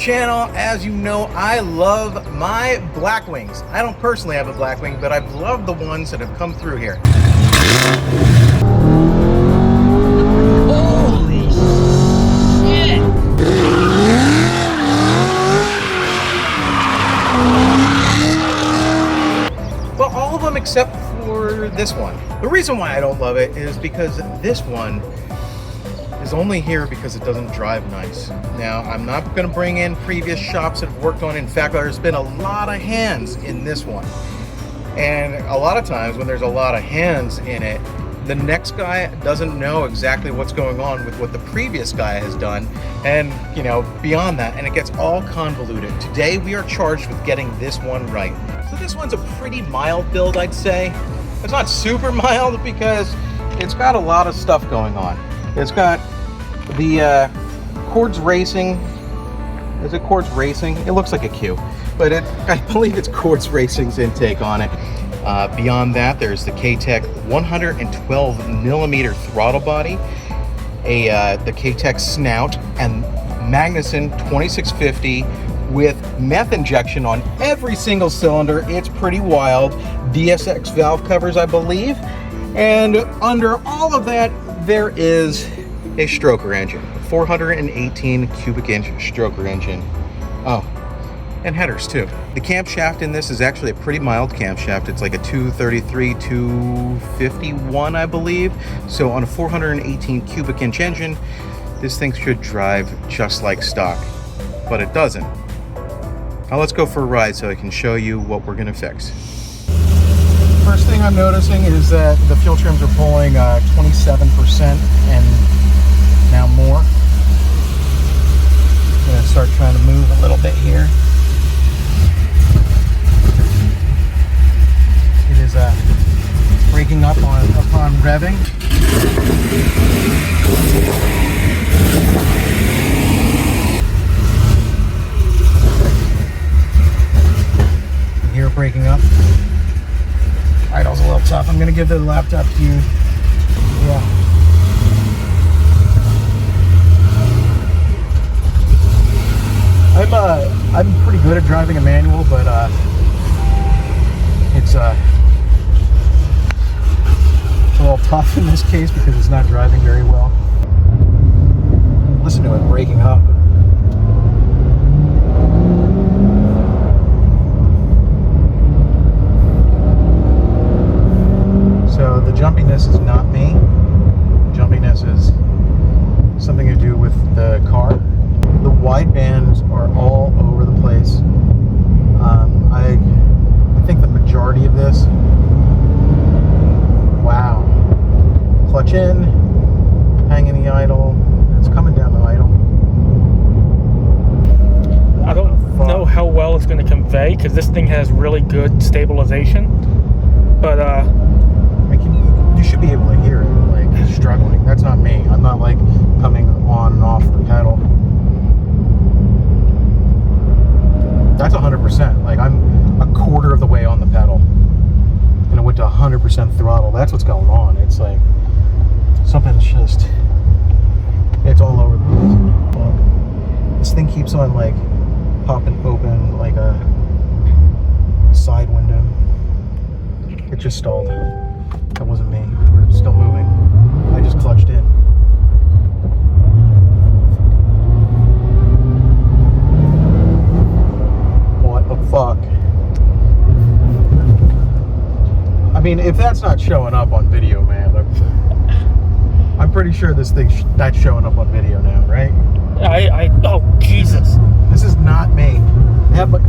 channel. As you know, I love my Blackwings. I don't personally have a Blackwing, but I've loved the ones that have come through here. Holy shit! Well, all of them except for this one. The reason why I don't love it is because this one is only here because it doesn't drive nice. Now, I'm not going to bring in previous shops that have worked on it. In fact, there's been a lot of hands in this one. And a lot of times when there's a lot of hands in it, the next guy doesn't know exactly what's going on with what the previous guy has done, and you know, beyond that, and it gets all convoluted. Today we are charged with getting this one right. So this one's a pretty mild build, I'd say. It's not super mild because it's got a lot of stuff going on. It's got the Quartz Racing. Is it Quartz Racing? It looks like a Q, but I believe it's Quartz Racing's intake on it. Beyond that, there's the K-Tech 112mm throttle body, the K-Tech snout, and Magnuson 2650 with meth injection on every single cylinder. It's pretty wild. DSX valve covers, I believe. And under all of that, there is a stroker engine, a 418 cubic inch stroker engine. Oh, and headers too. The camshaft in this is actually a pretty mild camshaft. It's like a 233, 251, I believe. So on a 418 cubic inch engine, this thing should drive just like stock, but it doesn't. Now let's go for a ride so I can show you what we're gonna fix. First thing I'm noticing is that the fuel trims are pulling 27% and now more. I'm gonna start trying to move a little bit here. It is breaking up upon revving. Here breaking up. Idle's a little tough. I'm gonna give the laptop to you. Yeah. I'm pretty good at driving a manual, but it's a little tough in this case because it's not driving very well. Listen to it breaking up. So the jumpiness is not me. Jumpiness is something to do with the car. The wide bands are all over the place. I think the majority of this, wow. Clutch in, hang in the idle, it's coming down the idle. I don't know how well it's going to convey because this thing has really good stabilization, but you should be able to hear it, like struggling. That's not me. I'm not like coming on and off the pedal. That's 100%. Like I'm a quarter of the way on the pedal, and it went to 100% throttle. That's what's going on. It's like something's just, it's all over the place. Look, this thing keeps on like popping open like a side window. It just stalled. That wasn't me. We're still moving. I just clutched in. What the fuck? I mean, if that's not showing up on video, man, I'm pretty sure this thing's not showing up on video now, right? oh Jesus. This is not me. Yeah, but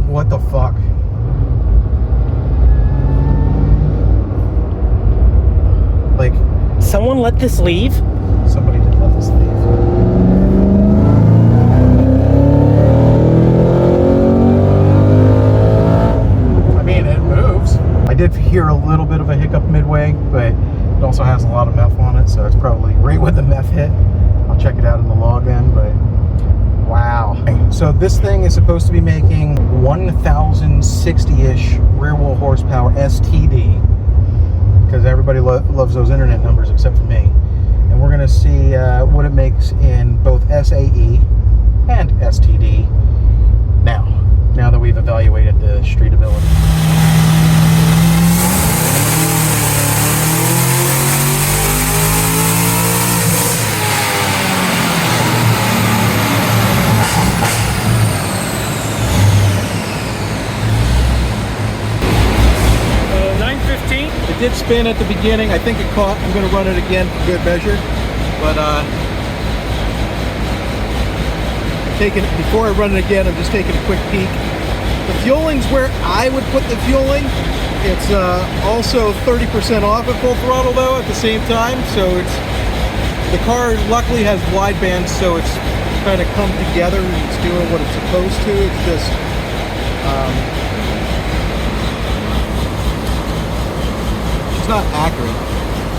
what the fuck? Like, Someone let this leave? somebody did let this leave. I mean, it moves. I did hear a little bit of a hiccup midway, but it also has a lot of meth on it, so it's probably right when the meth hit. I'll check it out in the log then, but wow. So this thing is supposed to be making 1,060-ish rear wheel horsepower STD, because everybody loves those internet numbers except for me. And and we're going to see what it makes in both SAE and STD now that we've evaluated the streetability. It did spin at the beginning. I think it caught. I'm going to run it again for good measure. But before I run it again, I'm just taking a quick peek. The fueling's where I would put the fueling. It's also 30% off at full throttle though at the same time. So the car luckily has wideband, so it's kind of come together and it's doing what it's supposed to. It's just not accurate.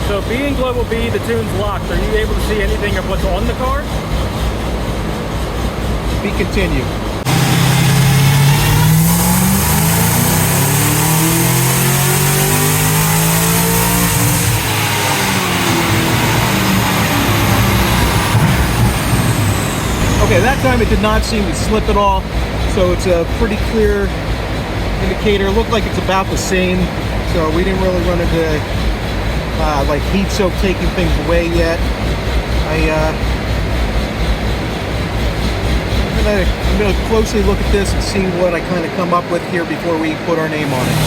So being Global B, the tune's locked. Are you able to see anything of what's on the car? Be continued. Okay, that time it did not seem to slip at all, so it's a pretty clear indicator. It looked like it's about the same. So we didn't really run into like heat soak taking things away yet. I'm gonna closely look at this and see what I kind of come up with here before we put our name on it.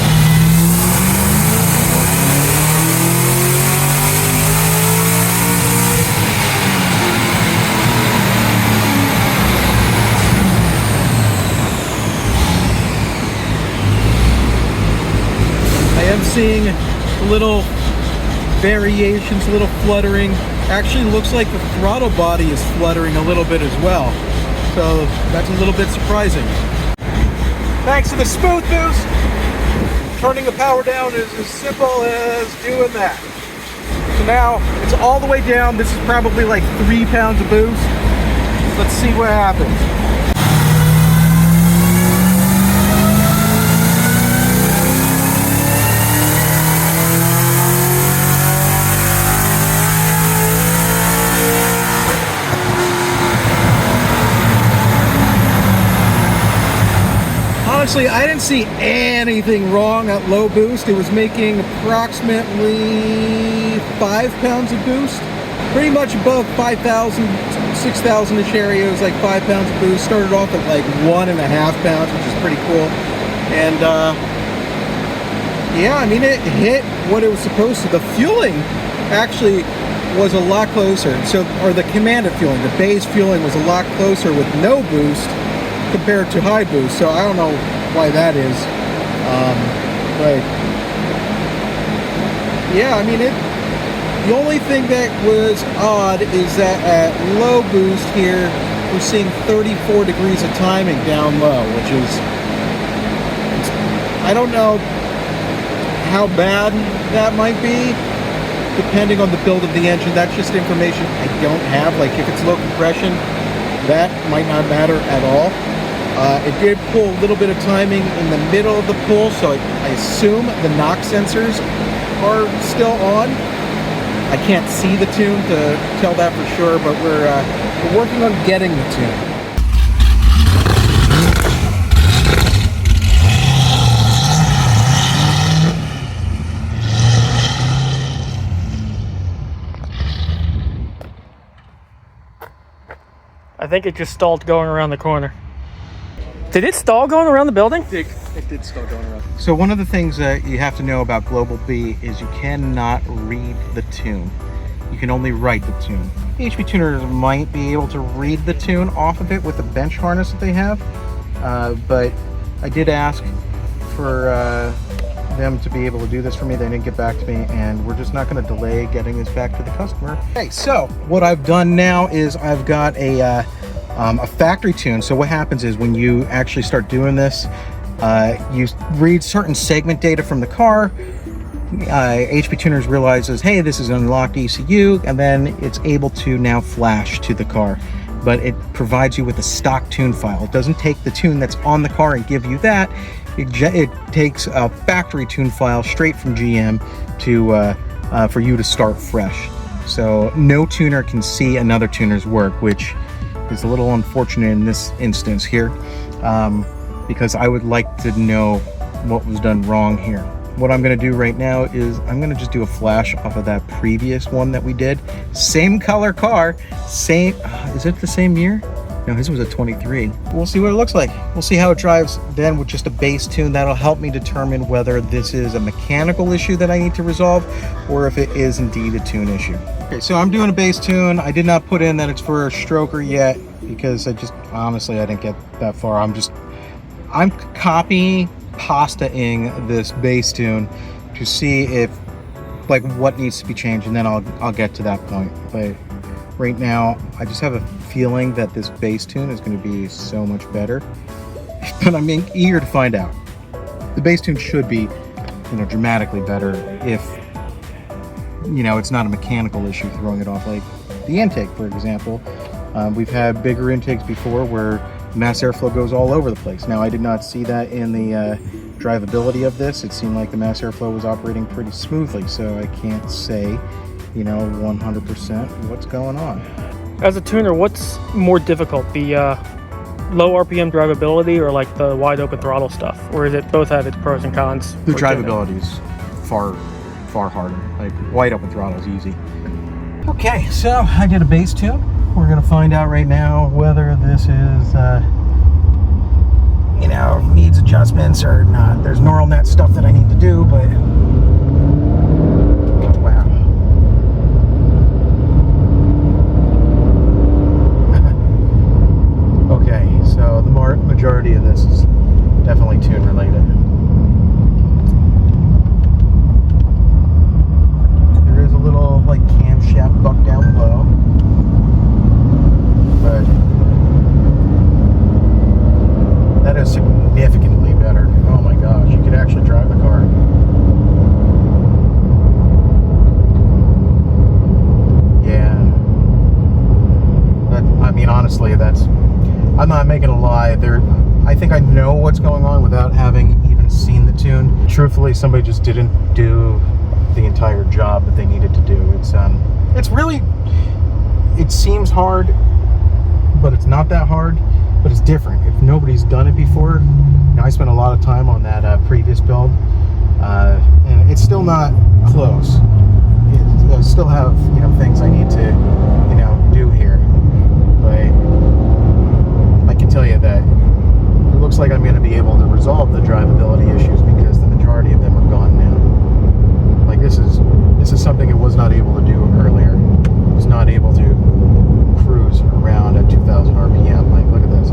I am seeing little variations, little fluttering. Actually looks like the throttle body is fluttering a little bit as well. So that's a little bit surprising. Thanks to the smooth boost, turning the power down is as simple as doing that. So now it's all the way down. This is probably like 3 pounds of boost. Let's see what happens. Honestly, I didn't see anything wrong at low boost. It was making approximately 5 pounds of boost. Pretty much above 5,000, 6,000-ish area. It was like 5 pounds of boost. Started off at like 1.5 pounds, which is pretty cool. And yeah, I mean, it hit what it was supposed to. The fueling actually was a lot closer. So, or the commanded fueling, the base fueling was a lot closer with no boost compared to high boost, so I don't know why that is, but yeah, I mean, the only thing that was odd is that at low boost here we're seeing 34 degrees of timing down low, which is, I don't know how bad that might be depending on the build of the engine. That's just information I don't have. Like if it's low compression, that might not matter at all. It did pull a little bit of timing in the middle of the pull, so I assume the knock sensors are still on. I can't see the tune to tell that for sure, but we're working on getting the tune. I think it just stalled going around the corner. Did it stall going around the building? It did stall going around. So one of the things that you have to know about Global B is you cannot read the tune. You can only write the tune. HP tuners might be able to read the tune off of it with the bench harness that they have, but I did ask for them to be able to do this for me. They didn't get back to me, and we're just not going to delay getting this back to the customer. Okay, so what I've done now is I've got a factory tune. So what happens is when you actually start doing this, you read certain segment data from the car. HP Tuners realizes, hey, this is an unlocked ECU, and then it's able to now flash to the car. But it provides you with a stock tune file. It doesn't take the tune that's on the car and give you that. It takes a factory tune file straight from GM to for you to start fresh. So no tuner can see another tuner's work, which is a little unfortunate in this instance here, because I would like to know what was done wrong here. What I'm going to do right now is I'm going to just do a flash off of that previous one that we did. Same color car, same, is it the same year? No, his was a 23. We'll see what it looks like. We'll see how it drives then with just a base tune. That'll help me determine whether this is a mechanical issue that I need to resolve or if it is indeed a tune issue. Okay, so I'm doing a base tune. I did not put in that it's for a stroker yet because honestly, I didn't get that far. I'm copying, pastaing this base tune to see if, like, what needs to be changed, and then I'll get to that point. But right now, I just have a feeling that this base tune is going to be so much better, but I'm eager to find out. The base tune should be, dramatically better if, it's not a mechanical issue throwing it off. Like the intake, for example, we've had bigger intakes before where mass airflow goes all over the place. Now, I did not see that in the drivability of this. It seemed like the mass airflow was operating pretty smoothly, so I can't say 100% what's going on. As a tuner, what's more difficult, the low RPM drivability or like the wide open throttle stuff? Or is it both have its pros and cons? The drivability is far harder. Like wide open throttle is easy. Okay, so I did a base tune. We're gonna find out right now whether this is needs adjustments or not. There's neural net stuff that I need to do, but wow. Okay, so the majority of this is definitely tune related. There is a little like camshaft buck down below, but that is significantly better. Oh my gosh, you could actually drive the car. Yeah. Honestly, I'm not making a lie. I think I know what's going on without having even seen the tune. Truthfully, somebody just didn't do the entire job that they needed to do. It's really, it seems hard, but it's not that hard. But it's different. If nobody's done it before, I spent a lot of time on that previous build, and it's still not close. I still have things I need to do here, but I can tell you that it looks like I'm going to be able to resolve the drivability issues because the majority of them are gone now. Like this is something it was not able to do earlier. It was not able to cruise around at 2,000 RPM. Like, look at this.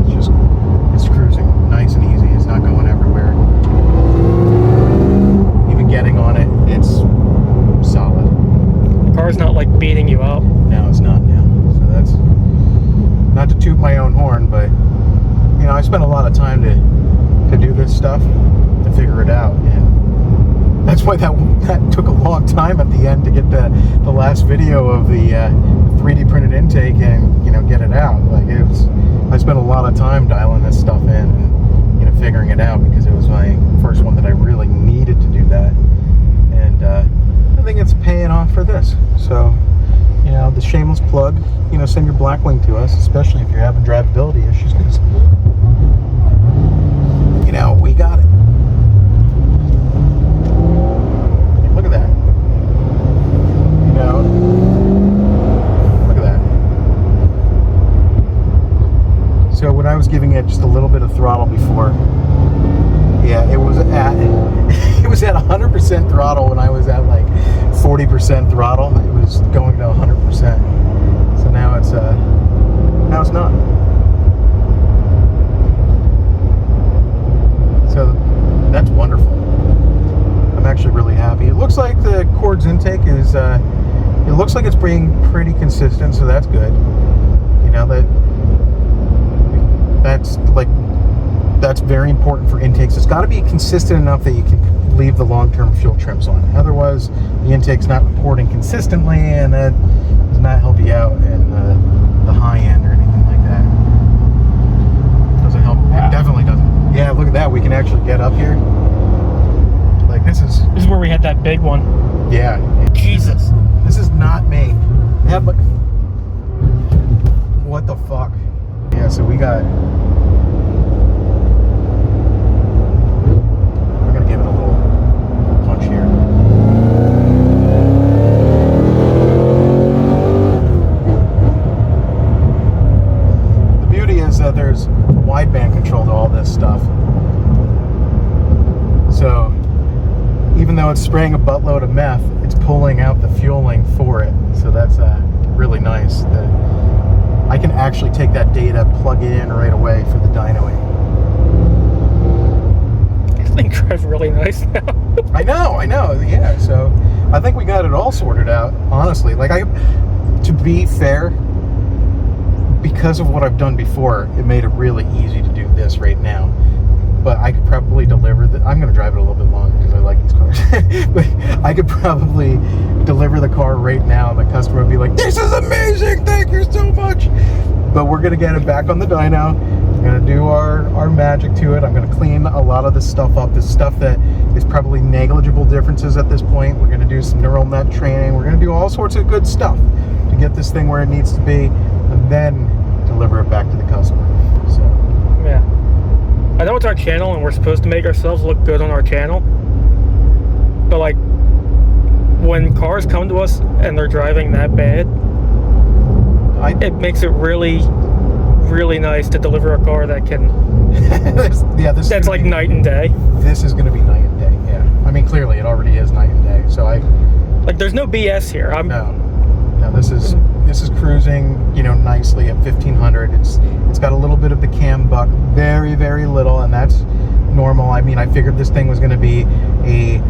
It's cruising nice and easy. It's not going everywhere. Even getting on it, it's solid. The car's not like beating you out. No, it's not now. So that's not to toot my own horn, but I spent a lot of time to do this stuff, to figure it out, and that's why that took a long time at the end to get the last video of the 3D printed intake and get it out. Like I spent a lot of time dialing this stuff in and figuring it out because it was my first one that I really needed to do that, and I think it's paying off for this. So the shameless plug, send your Blackwing to us, especially if you're having drivability issues, because we got it. Look at that. Look at that. So when I was giving it just a little bit of throttle before, yeah, it was at 100% throttle when I was at like 40% throttle. It was going to 100%. So now it's not. So that's wonderful. I'm actually really happy. It looks like the Cord's intake is, it looks like it's being pretty consistent, so that's good. That's very important for intakes. It's got to be consistent enough that you can leave the long-term fuel trims on. Otherwise, the intake's not reporting consistently, and that does not help you out in the high end or anything like that. Doesn't help. Wow. It definitely doesn't. Yeah, look at that. We can actually get up here. Like this is where we had that big one. Yeah. Jesus. This is not me. Yeah, but what the fuck? Yeah, so we're gonna give it a little punch here. The beauty is that there's wideband control to all this stuff. So even though it's spraying a buttload of meth, it's pulling out the fueling for it. So that's really nice. I can actually take that data, plug it in right away for the dynoing. This thing drives really nice now. I know, yeah. So I think we got it all sorted out, honestly. Like, to be fair, because of what I've done before, it made it really easy to do this right now. But I could probably deliver I'm going to drive it a little bit longer because I like these cars. But I could probably deliver the car right now and the customer would be like, this is amazing, thank you so much. But we're going to get it back on the dyno. I'm going to do our magic to it. I'm going to clean a lot of this stuff up, this stuff that is probably negligible differences at this point. We're going to do some neural net training. We're going to do all sorts of good stuff to get this thing where it needs to be and then deliver it back to the customer. So yeah. I know it's our channel and we're supposed to make ourselves look good on our channel, but like when cars come to us and they're driving that bad, it makes it really, really nice to deliver a car that can. That's like night and day. This is going to be night and day. Yeah, I mean clearly it already is night and day. So like there's no BS here. No, this is cruising, you know, nicely at 1500. It's got a little bit of the cam buck, very, very little, and that's normal. I mean, I figured this thing was going to be a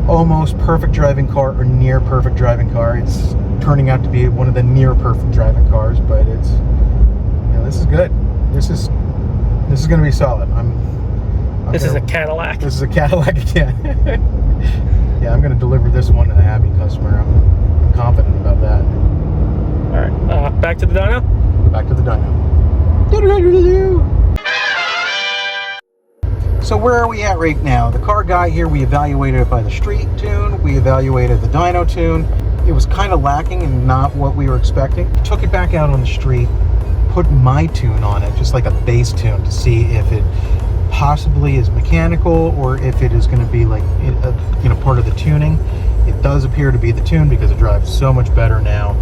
almost perfect driving car or near perfect driving car. It's turning out to be one of the near perfect driving cars, but it's, you know, this is good. This is going to be solid. This is a Cadillac. This is a Cadillac again. Yeah, I'm going to deliver this one to a happy customer. I'm confident about that. All right, back to the dyno? Back to the dyno. So where are we at right now? The car got here, we evaluated it by the street tune, we evaluated the dyno tune. It was kind of lacking and not what we were expecting. Took it back out on the street, put my tune on it, just like a base tune, to see if it possibly is mechanical or if it is going to be like part of the tuning. It does appear to be the tune because it drives so much better now.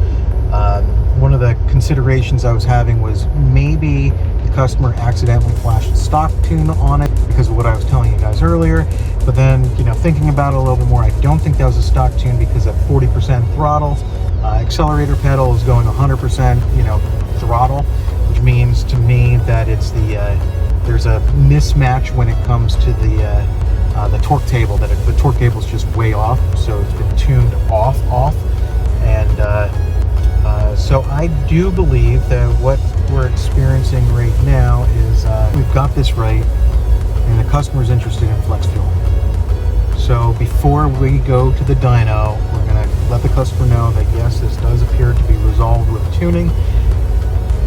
One of the considerations I was having was maybe the customer accidentally flashed a stock tune on it because of what I was telling you guys earlier. But then, you know, thinking about it a little bit more, I don't think that was a stock tune because at 40% throttle, accelerator pedal is going 100%, you know, throttle, which means to me that it's there's a mismatch when it comes to the torque table. The torque table is just way off, so it's been tuned off, and so I do believe that what we're experiencing right now is we've got this right, and the customer's interested in flex fuel. So before we go to the dyno, we're going to let the customer know that yes, this does appear to be resolved with tuning.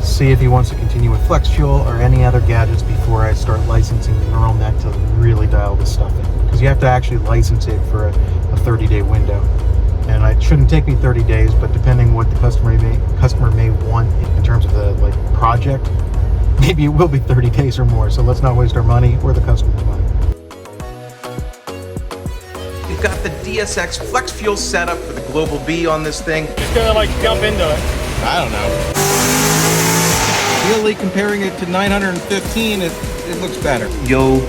See if he wants to continue with flex fuel or any other gadgets before I start licensing the neural net to really dial this stuff in. Because you have to actually license it for a 30-day window. And it shouldn't take me 30 days, but depending what the customer may want in terms of the project, maybe it will be 30 days or more. So let's not waste our money or the customer's money. We've got the DSX flex fuel setup for the Global B on this thing. Just gonna like jump into it. I don't know. Really comparing it to 915, it looks better. Yo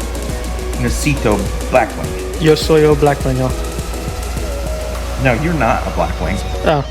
necesito Blackwing. Yo soy Blackwing. No, you're not a Blackwing. Oh.